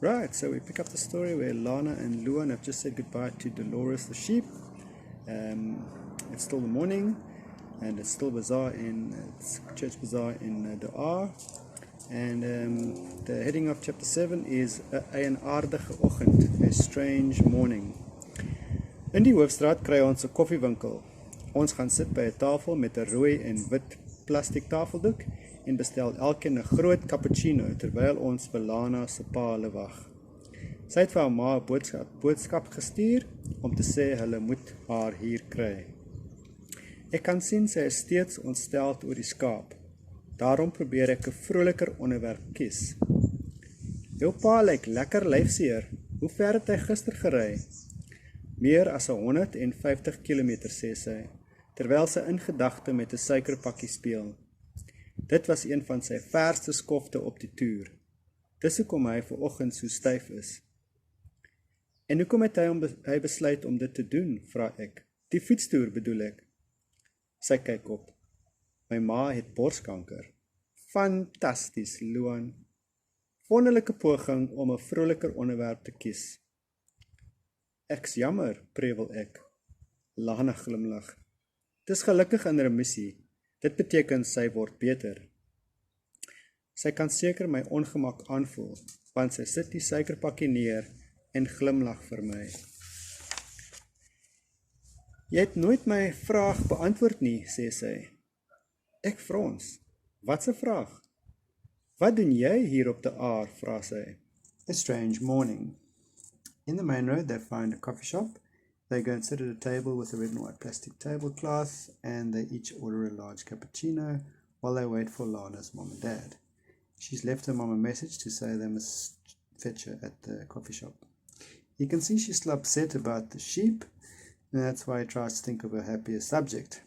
Right, so we pick up the story where Lana and Luan have just said goodbye to Dolores the sheep. It's still the morning, and it's still it's church bazaar in De Aar. And the heading of chapter 7 is een aardige oggend, a strange morning. In die hoofstraat kry ons 'n koffiewinkel. Ons gaan sit by 'n tafel met 'n rooi en wit plastiek tafeldoek en bestel elkeen 'n groot cappuccino terwyl ons vir Lana se pa hulle wag. Sy het vir haar ma 'n boodskap gestuur om te sê hulle moet haar hier kry. Ek kan sien sy is steeds ontsteld oor die skaap. Daarom probeer ek 'n vroliker onderwerp kies. Jou pa lyk lekker lyfseer. Hoe ver het hy gister gery? Meer as 150 km, sê sy, terwyl sy in gedagte met 'n suikerpakkie speel. Dit was een van sy verste skofte op die toer. Dis hoekom hy vanoggend so styf is. En hoekom het hy besluit om dit te doen, vra ek. Die fietstoer bedoel ek. Sy kyk op. My ma het borskanker. Fantasties, Luan. Wonderlike poging om 'n vroliker onderwerp te kies. Ek's jammer, prewel ek. Lana glimlag. Dis gelukkig in remissie. Dit beteken sy word beter. Sy kan seker my ongemak aanvoel, want sy sit die suikerpakkie neer en glimlag vir my. Jy het nooit my vraag beantwoord nie, sê sy. Ek frons. Wat 'n vraag? Wat doen jy hier op De Aar, vra sy. A strange morning. In the main road, they find a coffee shop. They go and sit at a table with a red and white plastic tablecloth, and they each order a large cappuccino while they wait for Lana's mom and dad. She's left her mom a message to say they must fetch her at the coffee shop. You can see she's still upset about the sheep, and that's why he tries to think of a happier subject.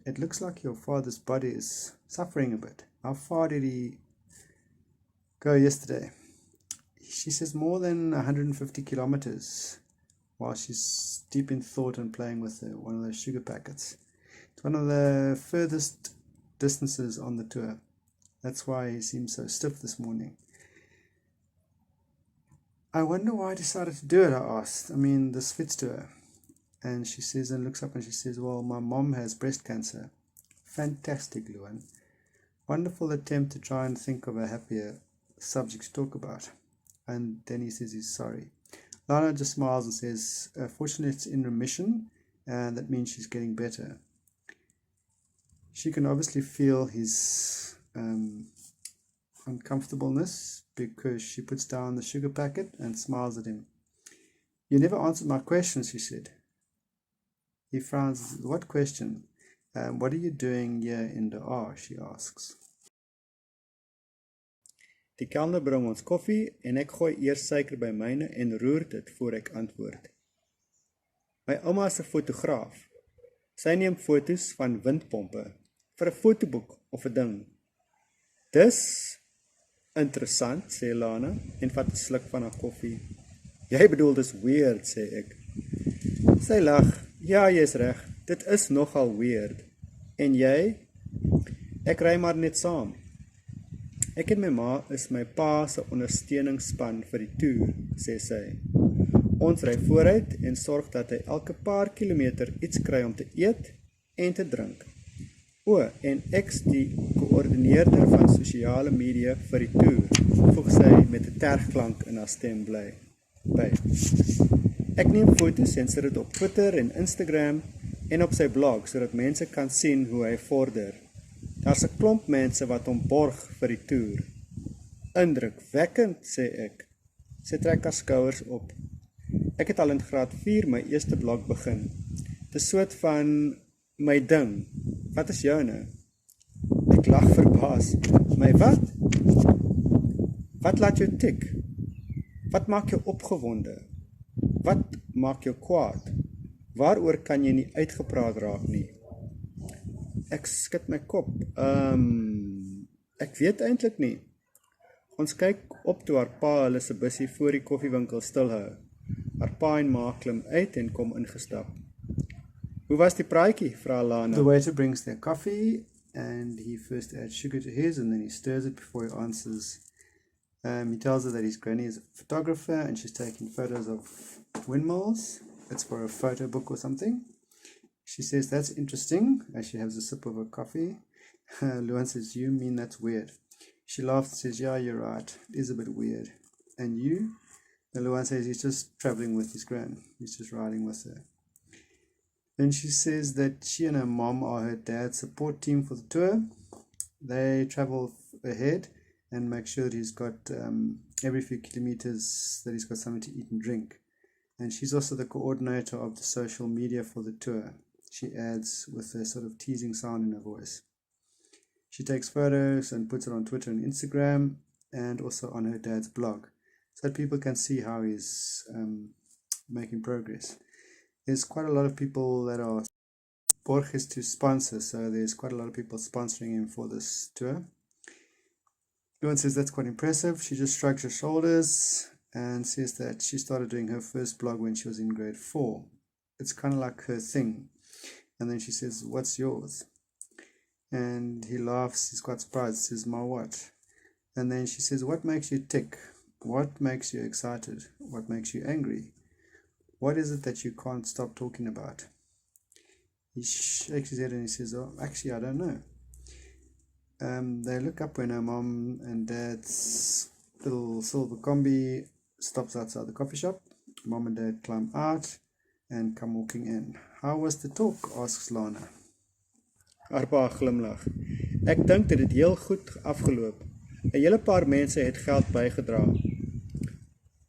It looks like your father's body is suffering a bit. How far did he go yesterday? She says more than 150 kilometers, while she's deep in thought and playing with one of those sugar packets. It's one of the furthest distances on the tour. That's why he seems so stiff this morning. I wonder why I decided to do it, I asked. This fits to her. And she says, and looks up and she says, well, my mom has breast cancer. Fantastic, Luan. Wonderful attempt to try and think of a happier subject to talk about. And then he says he's sorry. Lana just smiles and says, fortunately it's in remission, and that means she's getting better. She can obviously feel his uncomfortableness because she puts down the sugar packet and smiles at him. You never answered my question, she said. He frowns. What question? What are you doing here in De Aar, she asks. Die kelner bring ons koffie en ek gooi eers suiker by myne en roer dit voor ek antwoord. My ouma is 'n fotograaf. Sy neem foto's van windpompe vir 'n fotoboek of 'n ding. Dis interessant, sê Lana en vat 'n sluk van haar koffie. Jy bedoel dis weird, sê ek. Sy lag. Ja, jy's reg. Dit is nogal weird. En jy? Ek ry maar net saam. Ek en my ma is my pa se ondersteuningsspan vir die toer, sê sy. Ons ry vooruit en sorg dat hy elke paar kilometer iets kry om te eet en te drink. En ek's die koördineerder van sosiale media vir die toer, voeg sy met 'n tergklank in haar stem by. Ek neem foto's en sit dit op Twitter en Instagram en op sy blog, sodat mense kan sien hoe hy vorder. Daar's 'n klomp mense wat hom borg vir die toer. Indrukwekkend, sê ek. Sy trek haar skouers op. Ek het al in graad 4 my eerste blog begin. Dit is soort van my ding. Wat is joune? Ek lag verbaas. My wat? Wat laat jou tik? Wat maak jou opgewonde? Wat maak jou kwaad? Waaroor kan jy nie uitgepraat raak nie? Ek skud my kop. Ek weet eintlik nie. Ons kyk op toe haar pa hulle se bussie voor die koffiewinkel stilhou. Haar pa en ma klim uit en kom ingestap. Hoe was die praatjie, vra Lana. The waiter brings their coffee and he first adds sugar to his and then he stirs it before he answers. He tells her that his granny is a photographer and she's taking photos of windmills. It's for a photo book or something. She says, that's interesting, as she has a sip of her coffee. Luan says, you mean that's weird? She laughs and says, yeah, you're right. It is a bit weird. And you? And Luan says he's just traveling with his gran. He's just riding with her. Then she says that she and her mom are her dad's support team for the tour. They travel ahead and make sure that he's got every few kilometers that he's got something to eat and drink. And she's also the coordinator of the social media for the tour. She adds with a sort of teasing sound in her voice. She takes photos and puts it on Twitter and Instagram and also on her dad's blog so that people can see how he's making progress. There's quite a lot of people that are Borges to sponsor, so there's quite a lot of people sponsoring him for this tour. Luan says that's quite impressive. She just shrugs her shoulders and says that she started doing her first blog when she was in grade 4. It's kind of like her thing. And then she says, what's yours? And he laughs, he's quite surprised, says, my what? And then she says, what makes you tick? What makes you excited? What makes you angry? What is it that you can't stop talking about? He shakes his head and he says, oh, actually, I don't know. They look up when her mom and dad's little silver combi stops outside the coffee shop. Mom and dad climb out and come walking in. How was the talk? Asks Lana. Arpa glimlag. Ek dink dit het heel goed afgeloop. 'n Hele paar mense het geld bygedra.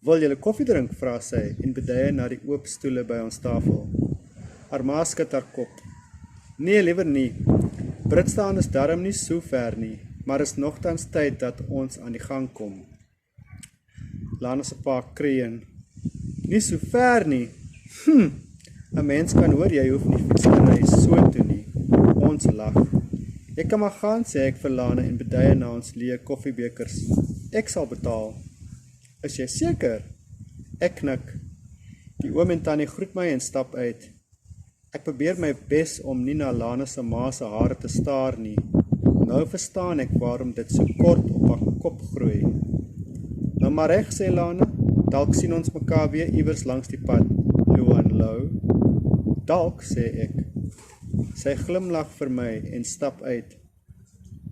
Wil julle koffie drink? Vra sy en beduie na die oop stoele by ons tafel. Haar ma skud haar kop. Nee, liewer nie. Britstaan is darm nie so ver nie, maar is nogtans tyd dat ons aan die gang kom. Lana se pa kreun. Nie so ver nie. 'n Mens kan hoor jy hoef nie fiets te ry so toe nie. Ons lag. Ek kan maar gaan, sê ek vir Lana en beduie na ons leë koffiebekers. Ek sal betaal. Is jy seker? Ek knik. Die oom en tannie groet my en stap uit. Ek probeer my bes om nie na Lana se ma se hare te staar nie. Nou verstaan ek waarom dit so kort op haar kop groei. Nou maar reg, sê Lana. Dalk sien ons mekaar weer iewers langs die pad. Luan Lou. Dalk, sê ek. Sy glimlag vir my en stap uit.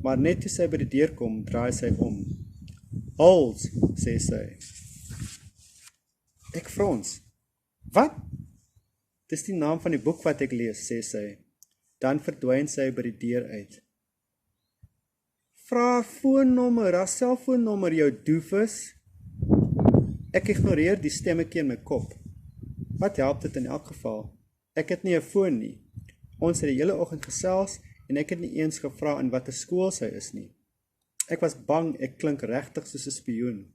Maar net toe sy by die deur kom, draai sy om. Hols, sê sy. Ek frons. Wat? Dis die naam van die boek wat ek lees, sê sy. Dan verdwyn sy by die deur uit. Vra foonnommer, haar selfoonnommer, jou doofus. Ek ignoreer die stemmetjie in my kop. Wat help dit in elk geval? Ek het nie 'n foon nie. Ons het die hele oggend gesels en ek het nie eens gevra in watter skool sy is nie. Ek was bang ek klink regtig soos 'n spioen.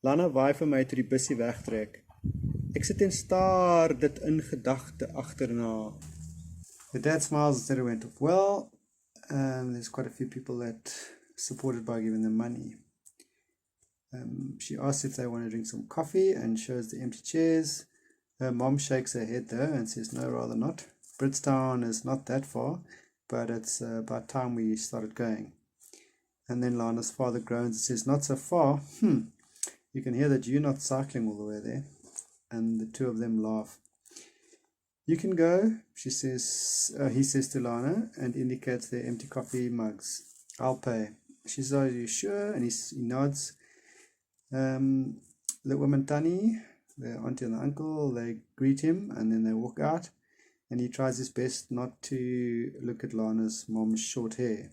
Lana waai vir my toe die bussie wegtrek. Ek sit en staar dit in gedagte agterna. The dad smiles and said it went off well. There's quite a few people that supported by giving them money. She asks if they want to drink some coffee and shows the empty chairs. Her mom shakes her head though and says no, rather not. Britstown is not that far, but it's about time we started going. And then Lana's father groans and says, not so far. You can hear that you're not cycling all the way there. And the two of them laugh. You can go, he says to Lana and indicates their empty coffee mugs. I'll pay. She says, are you sure? And he nods. The woman Tani, the auntie and the uncle, they greet him and then they walk out. And he tries his best not to look at Lana's mom's short hair.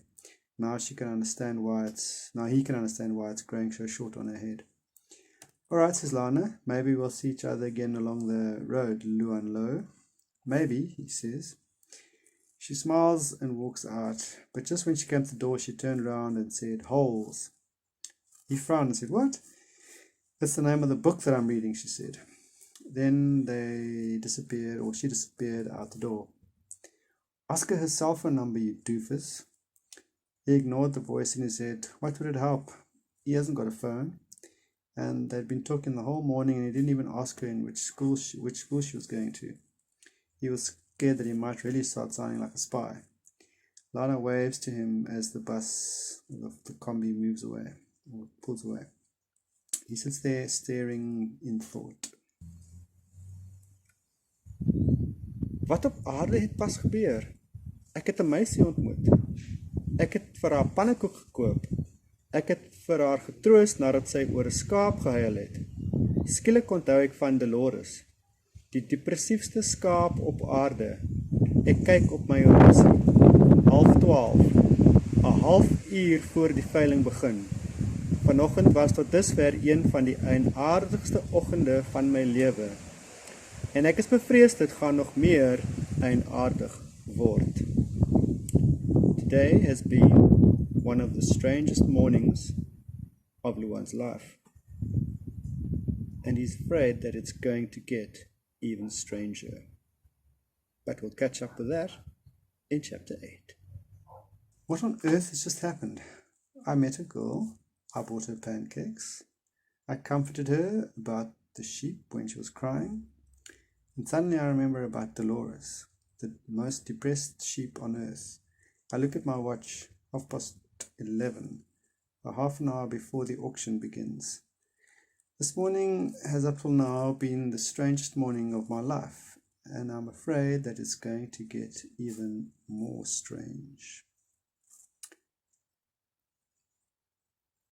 Now he can understand why it's growing so short on her head. Alright, says Lana, maybe we'll see each other again along the road, Luan Lo. Maybe, he says. She smiles and walks out, but just when she came to the door, she turned around and said, Holes. He frowned and said, what? That's the name of the book that I'm reading, she said. Then she disappeared out the door. Ask her cell phone number, you doofus. He ignored the voice in his head. What would it help? He hasn't got a phone. And they'd been talking the whole morning and he didn't even ask her in which school she was going to. He was scared that he might really start sounding like a spy. Lana waves to him as the bus, the combi moves away, or pulls away. He sits there staring in thought. Wat op aarde het pas gebeur? Ek het 'n meisie ontmoet. Ek het vir haar pannekoek gekoop. Ek het vir haar getroos nadat sy oor 'n skaap gehuil het. Skielik onthou ek van Dolores, die depressiefste skaap op aarde. Ek kyk op my horlosie. 11:30, 'n halfuur voor die veiling begin. Vanoggend was tot dusver een van die eienaardigste oggende van my lewe. En ek is bevrees dit gaan nog meer eienaardig word. Today has been one of the strangest mornings of Luan's life. And he's afraid that it's going to get even stranger. But we'll catch up with that in chapter 8. What on earth has just happened? I met a girl. I bought her pancakes. I comforted her about the sheep when she was crying. And suddenly I remember about Dolores, the most depressed sheep on earth. I look at my watch, 11:30, a half an hour before the auction begins. This morning has up till now been the strangest morning of my life, and I'm afraid that it's going to get even more strange.